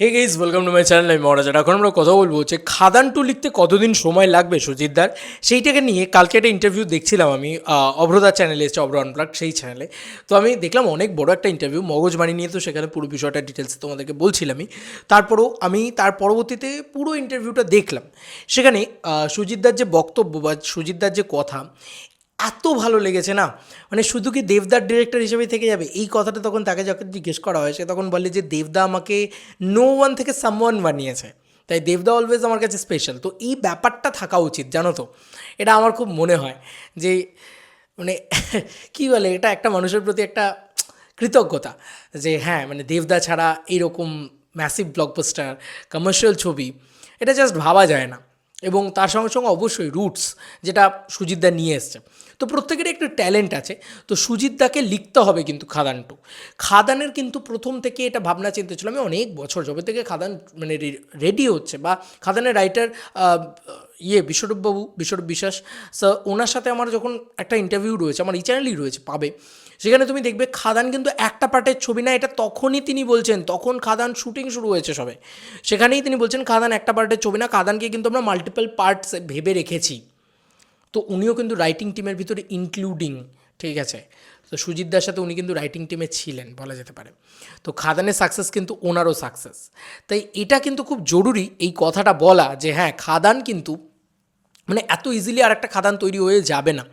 Hey guys, welcome to my channel. আমি মহারাজ। এখন আমরা কথা বলবো যে খাদান টু লিখতে কতদিন সময় লাগবে সুজিতদার, সেইটাকে নিয়ে। কালকে একটা ইন্টারভিউ দেখছিলাম আমি, অভ্রদার চ্যানেলে এসেছে, অভ্র আনপ্লাগড সেই চ্যানেলে। তো আমি দেখলাম অনেক বড় একটা ইন্টারভিউ মগজমারি নিয়ে, তো সেখানে পুরো বিষয়টা ডিটেলসে তোমাদেরকে বলছিলামই। তারপরেও আমি তার পরবর্তীতে পুরো ইন্টারভিউটা দেখলাম। সেখানে সুজিতদার যে বক্তব্য বা সুজিতদার যে কথা এত ভালো লেগেছে না, মানে শুধু কি দেবদার ডিরেক্টর হিসেবে থেকে যাবে এই কথাটা তখন তাকে যখন জিজ্ঞেস করা হয়, সে তখন বলে যে দেবদা আমাকে নো ওয়ান থেকে সামওয়ান বানিয়েছে, তাই দেবদা অলওয়েজ আমার কাছে স্পেশাল। তো এই ব্যাপারটা থাকা উচিত, জানো তো। এটা আমার খুব মনে হয় যে মানে কী বলে, এটা একটা মানুষের প্রতি একটা কৃতজ্ঞতা যে হ্যাঁ, মানে দেবদা ছাড়া এইরকম ম্যাসিভ ব্লকবাস্টার কমার্শিয়াল ছবি এটা জাস্ট ভাবা যায় না। এবং তার সঙ্গে সঙ্গে অবশ্যই রুটস, যেটা সুজিতদা নিয়ে এসছে। তো প্রত্যেকেরই একটু ট্যালেন্ট আছে। তো সুজিতদাকে লিখতে হবে কিন্তু খাদান টু। খাদানের কিন্তু প্রথম থেকে এটা ভাবনা চিন্তা ছিল, আমি অনেক বছর যবে থেকে খাদান মানে রেডি হচ্ছে, বা খাদানের রাইটার বিশ্বরূপ বিশ্বাস স্যার, ওনার সাথে আমার যখন একটা ইন্টারভিউ রয়েছে, আমার এই চ্যানেলই রয়েছে, পাবে। সেখানে তুমি দেখবে খাদান কিন্তু একটা পার্টের ছবি না, এটা তখনই তিনি বলছেন, তখন খাদান শুটিং শুরু হয়েছে সবে, সেখানেই তিনি বলছেন খাদান একটা পার্টের ছবি না, খাদানকে কিন্তু আমরা মাল্টিপল পার্টস ভেবে রেখেছি। তো উনিও কিন্তু রাইটিং টিমের ভিতরে ইনক্লুডিং, ঠিক আছে। তো সুজিতদার সাথে উনি কিন্তু রাইটিং টিমে ছিলেন বলা যেতে পারে। তো খাদানের সাকসেস কিন্তু ওনারও সাকসেস। তাই এটা কিন্তু খুব জরুরি এই কথাটা বলা যে হ্যাঁ, খাদান কিন্তু মানে এত ইজিলি আর একটা খাদান তৈরি হয়ে যাবে না।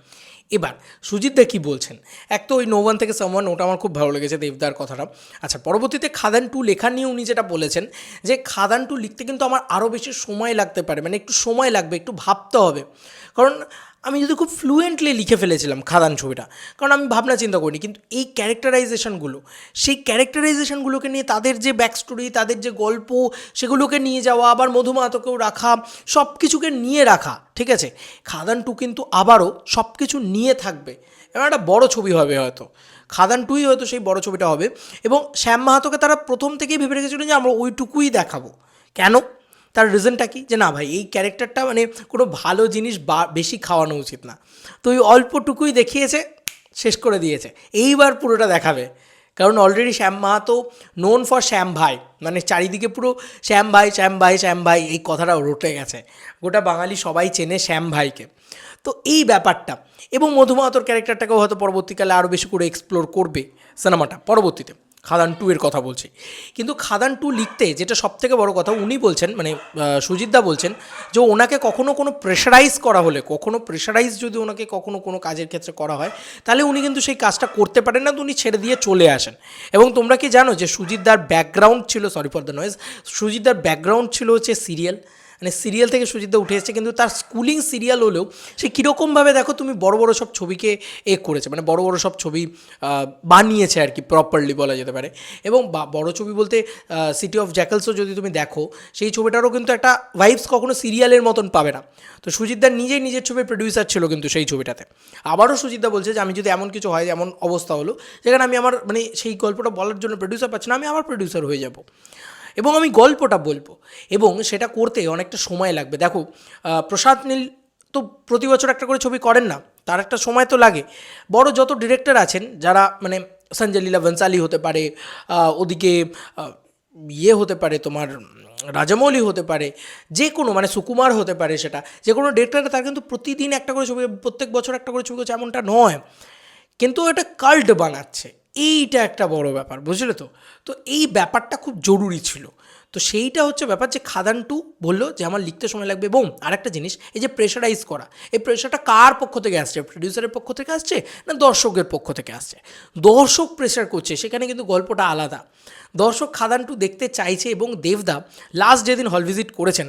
এবার সুজিতদা কী বলছেন, এক তো ওই নো ওয়ান থেকে সামওয়ান, ওটা আমার খুব ভালো লেগেছে দেবদার কথাটা। আচ্ছা, পরবর্তীতে খাদান টু লেখা নিয়ে উনি যেটা বলেছেন যে খাদান টু লিখতে কিন্তু আমার আরও বেশি সময় লাগতে পারে, মানে একটু সময় লাগবে, একটু ভাবতে হবে। কারণ আমি যদি খুব ফ্লুয়েন্টলি লিখে ফেলেছিলাম খাদান ছবিটা, কারণ আমি ভাবনা চিন্তা করিনি, কিন্তু এই ক্যারেক্টারাইজেশনগুলো, সেই ক্যারেক্টারাইজেশনগুলোকে নিয়ে তাদের যে ব্যাক স্টোরি, তাদের যে গল্প, সেগুলোকে নিয়ে যাওয়া, আবার মধুমাতকেও রাখা, সব কিছুকে নিয়ে রাখা, ঠিক আছে। খাদান টু কিন্তু আবারও সব কিছু নিয়ে থাকবে, এবং একটা বড় ছবি হবে হয়তো। খাদান টুই হয়তো সেই বড় ছবিটা হবে। এবং শ্যাম মাহাতোকে তারা প্রথম থেকেই ভেবে রেখেছিলেন যে আমরা ওইটুকুই দেখাবো। কেন? তার রিজনটা কি, যে না ভাই, এই ক্যারেক্টারটা মানে কোনো ভালো জিনিস বা বেশি খাওয়ানো উচিত না। তো ওই অল্পটুকুই দেখিয়েছে, শেষ করে দিয়েছে। এইবার পুরোটা দেখাবে, কারণ already Shyam Mahato known for Shyam ভাই, মানে চারিদিকে পুরো শ্যাম ভাই শ্যাম ভাই শ্যাম ভাই এই কথাটা রটে গেছে। গোটা বাঙালি সবাই চেনে শ্যাম ভাইকে। তো এই ব্যাপারটা, এবং মধুমাতর ক্যারেক্টারটাকেও হয়তো পরবর্তীকালে আরও বেশি করে এক্সপ্লোর করবে সিনেমাটা পরবর্তীতে। খাদান টু এর কথা বলছি। কিন্তু খাদান টু লিখতে যেটা সবথেকে বড় কথা, উনি বলছেন মানে সুজিতদা বলছেন যে ওনাকে কখনো কোনো প্রেশারাইজ করা হলে, কখনো প্রেশারাইজ যদি ওনাকে কখনো কোনো কাজের ক্ষেত্রে করা হয়, তাহলে উনি কিন্তু সেই কাজটা করতে পারেন না, তো উনি ছেড়ে দিয়ে চলে আসেন। এবং তোমরা কি জানো যে সুজিতদার ব্যাকগ্রাউন্ড ছিল, সরি ফর দ্য নয়েজ, সুজিতদার ব্যাকগ্রাউন্ড ছিল হচ্ছে সিরিয়াল। মানে সিরিয়াল থেকে সুজিতদা উঠে এসেছে, কিন্তু তার স্কুলিং সিরিয়াল হলেও সে কীরকমভাবে দেখো তুমি বড় বড় সব ছবিকে করেছে, মানে বড় বড় সব ছবি বানিয়েছে আর কি, প্রপারলি বলা যেতে পারে। এবং বড় ছবি বলতে সিটি অফ জ্যাকেলসও যদি তুমি দেখো, সেই ছবিটারও কিন্তু একটা ভাইবস কখনো সিরিয়ালের মতন পাবে না। তো সুজিতদার নিজেই নিজের ছবির প্রডিউসার ছিল কিন্তু সেই ছবিটাতে। আবারও সুজিতদা বলছে যে আমি যদি এমন কিছু হয়, এমন অবস্থা হলো যেখানে আমি আমার মানে সেই গল্পটা বলার জন্য প্রডিউসার পাচ্ছি না, আমি আবার প্রডিউসার হয়ে যাব, এবং আমি গল্পটা বলবো, এবং সেটা করতে অনেকটা সময় লাগবে। দেখো প্রসাদ নীল তো প্রতি বছর একটা করে ছবি করেন না, তার একটা সময় তো লাগে। বড় যত ডিরেক্টর আছেন যারা, মানে সঞ্জয় লীলা বনসালি হতে পারে, ওদিকে হতে পারে তোমার রাজামৌলি হতে পারে, যে কোনো মানে সুকুমার হতে পারে, সেটা যে কোনো ডিরেক্টর, তার কিন্তু প্রতিদিন একটা করে ছবি, প্রত্যেক বছর একটা করে ছবি করছে এমনটা নয়, কিন্তু এটা কাল্ট বানাচ্ছে, এইটা একটা বড় ব্যাপার, বুঝলে তো। তো এই ব্যাপারটা খুব জরুরি ছিল। তো সেইটা হচ্ছে ব্যাপার, যে খাদান টু বললো যে আমার লিখতে সময় লাগবে। এবং আরেকটা জিনিস, এই যে প্রেশারাইজ করা, এই প্রেশারটা কার পক্ষ থেকে আসছে? প্রডিউসারের পক্ষ থেকে আসছে না দর্শকের পক্ষ থেকে আসছে? দর্শক প্রেশার করছে, সেখানে কিন্তু গল্পটা আলাদা। দর্শক খাদান টু দেখতে চাইছে। এবং দেবদা লাস্ট যেদিন হল ভিজিট করেছেন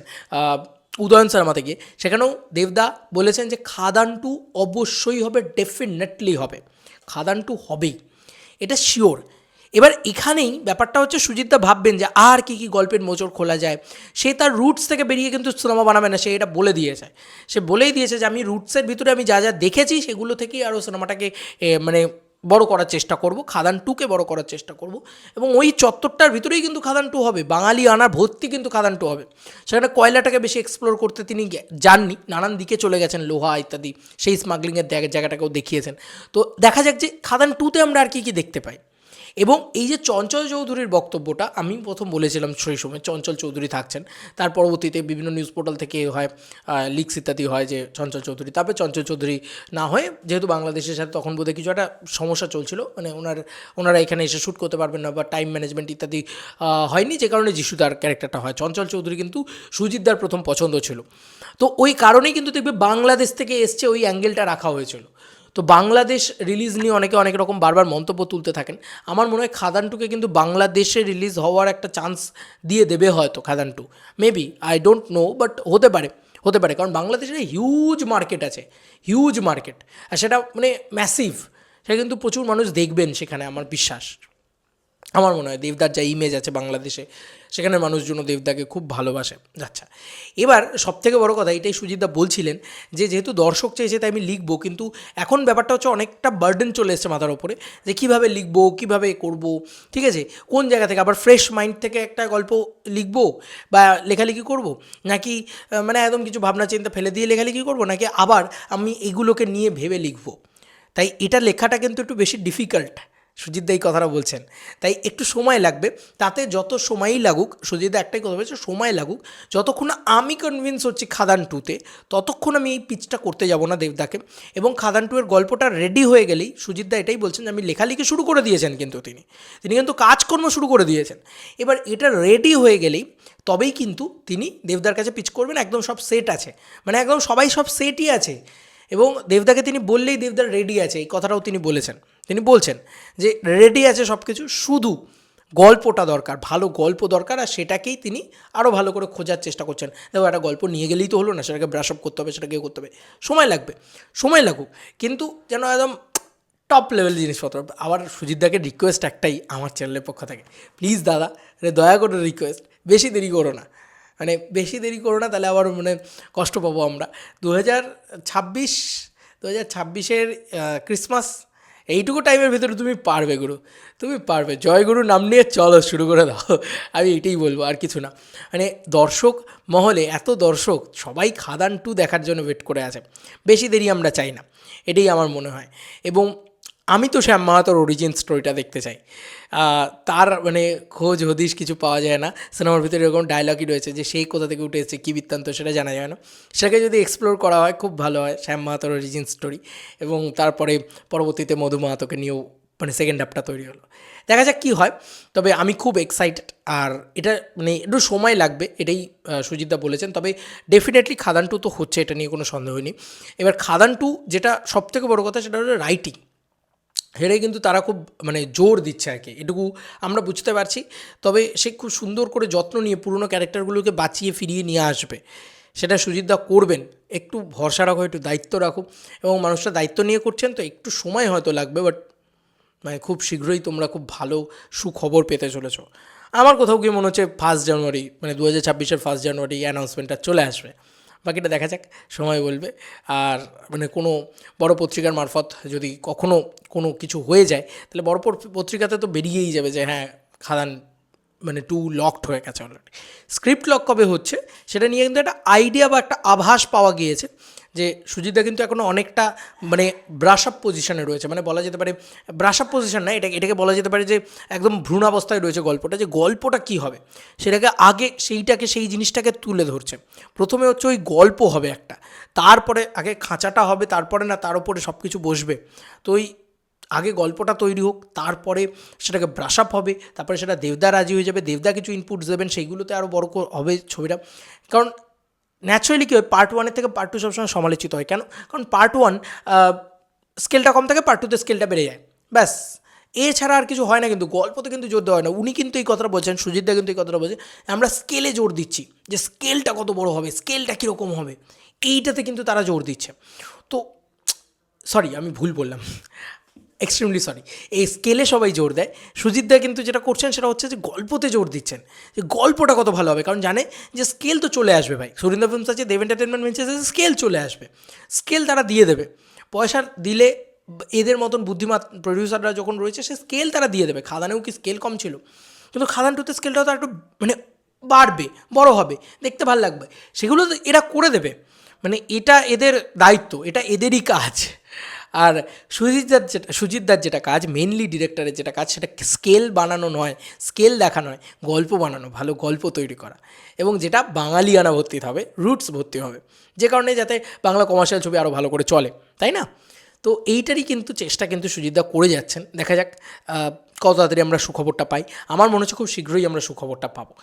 উদয়ন সিনেমাতে গিয়ে, সেখানেও দেবদা বলেছেন যে খাদান টু অবশ্যই হবে, ডেফিনেটলি হবে, খাদান টু হবেই, এটা শিওর। এবার এখানেই ব্যাপারটা হচ্ছে সুজিতদা ভাববেন যে আর কি কি গল্পের মোচড় খোলা যায়। সে তার রুটস থেকে বেরিয়ে কিন্তু সিনেমা বানাবে না, সে এটা বলে দিয়েছে। সে বলেই দিয়েছে যে আমি রুটসের ভিতরে আমি যা যা দেখেছি সেগুলো থেকেই আরও সিনেমাটাকে মানে বড় করার চেষ্টা করব, খাদান টুকে বড় করার চেষ্টা করব। এবং ওই চত্বরটার ভিতরেই কিন্তু খাদান টু হবে, বাঙালি আনার ভর্তি কিন্তু খাদান টু হবে। সেখানে কয়লাটাকে বেশি এক্সপ্লোর করতে তিনি যাননি, নানান দিকে চলে গেছেন, লোহা ইত্যাদি, সেই স্মাগলিংয়ের জায়গাটাকেও দেখিয়েছেন। তো দেখা যাক যে খাদান টুতে আমরা আর কী কী দেখতে পাই। এবং এই যে চঞ্চল চৌধুরীর বক্তব্যটা আমি প্রথম বলেছিলাম সেই সময় চঞ্চল চৌধুরী থাকছেন, তার পরবর্তীতে বিভিন্ন নিউজ পোর্টাল থেকে হয় লিক্স ইত্যাদি হয় যে চঞ্চল চৌধুরী, তারপরে চঞ্চল চৌধুরী না হয়ে যেহেতু বাংলাদেশের সাথে তখন বোধহয় কিছু একটা সমস্যা চলছিল, মানে ওনারা এখানে এসে শ্যুট করতে পারবেন না বা টাইম ম্যানেজমেন্ট ইত্যাদি হয়নি, যে কারণে যিশুদার ক্যারেক্টারটা হয়। চঞ্চল চৌধুরী কিন্তু সুজিতদার প্রথম পছন্দ ছিল, তো ওই কারণেই কিন্তু দেখবে বাংলাদেশ থেকে এসছে ওই অ্যাঙ্গেলটা রাখা হয়েছিল। তো বাংলাদেশ রিলিজ নিয়ে অনেকে অনেক রকম বারবার মন্তব্য তুলতে থাকেন। আমার মনে হয় খাদান টুকে কিন্তু বাংলাদেশে রিলিজ হওয়ার একটা চান্স দিয়ে দেবে হয়তো Khadaan two, maybe, I don't know, but হতে পারে কারণ বাংলাদেশের হিউজ মার্কেট আছে, হিউজ মার্কেট, আর সেটা মানে ম্যাসিভ, সেটা কিন্তু প্রচুর মানুষ দেখবেন সেখানে, আমার বিশ্বাস। আমার মনে হয় দেবদার যা ইমেজ আছে বাংলাদেশে, সেখানে মানুষজন দেবদাকে খুব ভালোবাসে। আচ্ছা, এবার সবথেকে বড় কথা এটাই সুজিতদা বলছিলেন যে যেহেতু দর্শক চেয়েছে তাই আমি লিখবো, কিন্তু এখন ব্যাপারটা হচ্ছে অনেকটা বার্ডেন চলে এসছে মাথার ওপরে যে কীভাবে লিখবো, কীভাবে করব, ঠিক আছে, কোন জায়গা থেকে আবার ফ্রেশ মাইন্ড থেকে একটা গল্প লিখবো বা লেখালেখি করব, নাকি মানে একদম কিছু ভাবনা চিন্তা ফেলে দিয়ে লেখালেখি করব, নাকি আবার আমি এগুলোকে নিয়ে ভেবে লিখবো। তাই এটা লেখাটা কিন্তু একটু বেশি ডিফিকাল্ট, সুজিতদা এই কথাটা বলছেন, তাই একটু সময় লাগবে। তাতে যত সময়ই লাগুক, সুজিতদা একটাই কথা বলছে, সময় লাগুক, যতক্ষণ না আমি কনভিন্স হচ্ছি খাদান টুতে, ততক্ষণ আমি এই পিচটা করতে যাব না দেবদাকে। এবং খাদান টু এর গল্পটা রেডি হয়ে গেলেই সুজিতদা এটাই বলছেন যে আমি লেখালেখি শুরু করে দিয়েছেন, কিন্তু তিনি কিন্তু কাজকর্ম শুরু করে দিয়েছেন। এবার এটা রেডি হয়ে গেলেই তবেই কিন্তু তিনি দেবদার কাছে পিচ করবেন, একদম সব সেট আছে, মানে একদম সবাই সব সেটই আছে, এবং দেবদাকে তিনি বললেই দেবদার রেডি আছে, এই কথাটাও তিনি বলেছেন। তিনি বলছেন যে রেডি আছে সব কিছু, শুধু গল্পটা দরকার, ভালো গল্প দরকার, আর সেটাকেই তিনি আরও ভালো করে খোঁজার চেষ্টা করছেন। দেখো, একটা গল্প নিয়ে গেলেই তো হলো না, সেটাকে ব্রাশ আপ করতে হবে, সেটাকে করতে হবে, সময় লাগবে, সময় লাগুক, কিন্তু যেন একদম টপ লেভেল জিনিসপত্র। আবার সুজিতদাকে রিকোয়েস্ট একটাই আমার চ্যানেলের পক্ষ থেকে, প্লিজ দাদা, দয়া করে রিকোয়েস্ট, বেশি দেরি করো না, মানে বেশি দেরি করো না, তাহলে আবার মানে কষ্ট পাবো আমরা। 2026-এর ক্রিসমাস, এইটুকু টাইমের ভেতরে তুমি পারবে গুরু, তুমি পারবে, জয় গুরু নাম নিয়ে চলো শুরু করে দাও, আমি এটাই বলবো, আর কিছু না। মানে দর্শক মহলে এত দর্শক সবাই খাদান টু দেখার জন্য ওয়েট করে আছে, বেশি দেরি আমরা চাই না, এটাই আমার মনে হয়। এবং আমি তো শ্যাম মাহাতোর অরিজিন স্টোরিটা দেখতে চাই, তার মানে খোঁজ হদিশ কিছু পাওয়া যায় না, সিনেমার ভিতরে এরকম ডায়লগই রয়েছে যে সেই কোথা থেকে উঠে এসেছে, কী বৃত্তান্ত সেটা জানা যায় না, সেটাকে যদি এক্সপ্লোর করা হয় খুব ভালো হয়, শ্যাম মাহাতোর অরিজিন স্টোরি। এবং তারপরে পরবর্তীতে মধু মাহাতোকে নিয়েও মানে সেকেন্ড হাফটা তৈরি হলো, দেখা যাক কী হয়। তবে আমি খুব এক্সাইটেড, আর এটা মানে একটু সময় লাগবে, এটাই সুজিতদা বলেছেন। তবে ডেফিনেটলি খাদান টু তো হচ্ছে, এটা নিয়ে কোনো সন্দেহ নেই। এবার খাদান টু যেটা সবথেকে বড় কথা, সেটা হলো রাইটিং, সেটাই কিন্তু তারা খুব মানে জোর দিচ্ছে আর কি, এটুকু আমরা বুঝতে পারছি। তবে সে খুব সুন্দর করে যত্ন নিয়ে পুরনো ক্যারেক্টারগুলোকে বাঁচিয়ে ফিরিয়ে নিয়ে আসবে, সেটা সুজিতদা করবেন। একটু ভরসা রাখো, একটু দায়িত্ব রাখো, এবং মানুষটা দায়িত্ব নিয়ে করছেন, তো একটু সময় হয়তো লাগবে, বাট মানে খুব শীঘ্রই তোমরা খুব ভালো সুখবর পেতে চলেছ। আমার কোথাও গিয়ে মনে হচ্ছে 1 জানুয়ারি, মানে 2026-এর 1 জানুয়ারি অ্যানাউন্সমেন্টটা চলে আসবে, বাকিটা দেখা যাক, সময় বলবে। আর মানে কোনো বড় পত্রিকার মারফত যদি কখনও কোনো কিছু হয়ে যায়, তাহলে বড় পত্রিকাতে তো বেরিয়েই যাবে যে হ্যাঁ খাদান মানে 2 লকড হয়ে গেছে অলরেডি। স্ক্রিপ্ট লক কবে হচ্ছে সেটা নিয়ে কিন্তু একটা আইডিয়া বা একটা আভাস পাওয়া গিয়েছে, যে সুজিতদা কিন্তু এখনও অনেকটা মানে ব্রাশ আপ পজিশনে রয়েছে, মানে বলা যেতে পারে ব্রাশ আপ পজিশন না, এটাকে বলা যেতে পারে যে একদম ভ্রূণাবস্থায় রয়েছে গল্পটা, যে গল্পটা কী হবে সেটাকে আগে সেই জিনিসটাকে তুলে ধরছে। প্রথমে হচ্ছে ওই গল্প হবে একটা, তারপরে আগে খাঁচাটা হবে, তারপরে না তার উপরে সব কিছু বসবে। তো ওই আগে গল্পটা তৈরি হোক, তারপরে সেটাকে ব্রাশ আপ হবে, তারপরে সেটা দেবদা রাজি হয়ে যাবে, দেবদা কিছু ইনপুটস দেবেন, সেইগুলোতে আরও বড় হবে ছবিটা। কারণ ন্যাচারালি কী হয়, পার্ট 1-এর থেকে পার্ট 2 সবসময় সমালোচিত হয়, কেন? কারণ পার্ট 1 স্কেলটা কম থাকে, পার্ট 2-তে স্কেলটা বেড়ে যায়, ব্যাস, এছাড়া আর কিছু হয় না। কিন্তু গল্পতে কিন্তু জোর দেওয়া হয় না, উনি কিন্তু এই কথাটা বলছেন, সুজিতদা কিন্তু এই কথাটা বলছেন, আমরা স্কেলে জোর দিচ্ছি, যে স্কেলটা কত বড় হবে, স্কেলটা কীরকম হবে, এইটাতে কিন্তু তারা জোর দিচ্ছে। তো সরি, আমি ভুল বললাম, এক্সট্রিমলি সরি, এই স্কেলে সবাই জোর দেয়, সুজিতদা কিন্তু যেটা করছেন সেটা হচ্ছে যে গল্পতে জোর দিচ্ছেন, যে গল্পটা কত ভালো হবে, কারণ জানে যে স্কেল তো চলে আসবে ভাই, সুরিন্দর ফিল্মস আছে, দেব এন্টারটেনমেন্ট ভেঞ্চার্স আছে, স্কেল চলে আসবে, স্কেল তারা দিয়ে দেবে, পয়সা দিলে এদের মতন বুদ্ধিমান প্রডিউসাররা যখন রয়েছে, সে স্কেল তারা দিয়ে দেবে। খাদানেও কি স্কেল কম ছিল? কিন্তু খাদান টুতে স্কেলটাও তো একটু মানে বাড়বে, বড় হবে, দেখতে ভালো লাগবে, সেগুলো তো এরা করে দেবে, মানে এটা এদের দায়িত্ব, এটা এদেরই কাজ। আর সুজিতদার যেটা কাজ, মেনলি ডিরেক্টরের যেটা কাজ, সেটা স্কেল বানানো নয়, স্কেল দেখা নয়, গল্প বানানো, ভালো গল্প তৈরি করা, এবং যেটা বাঙালিয়ানা ভর্তি হবে, রুটস ভর্তি হবে, যে কারণে যাতে বাংলা কমার্শিয়াল ছবি আরও ভালো করে চলে, তাই না? তো এইটারই কিন্তু চেষ্টা কিন্তু সুজিতদা করে যাচ্ছেন। দেখা যাক কত তাড়াতাড়ি আমরা সুখবরটা পাই। আমার মনে হচ্ছে খুব শীঘ্রই আমরা সুখবরটা পাবো।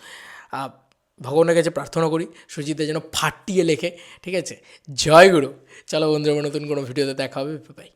ভগবানের কাছে প্রার্থনা করি সুজিতদা যেন ফাটিয়ে লেখে, ঠিক আছে? জয় গুরু। চলো বন্ধুরা, নতুন কোনো ভিডিওতে দেখা হবে, বাই।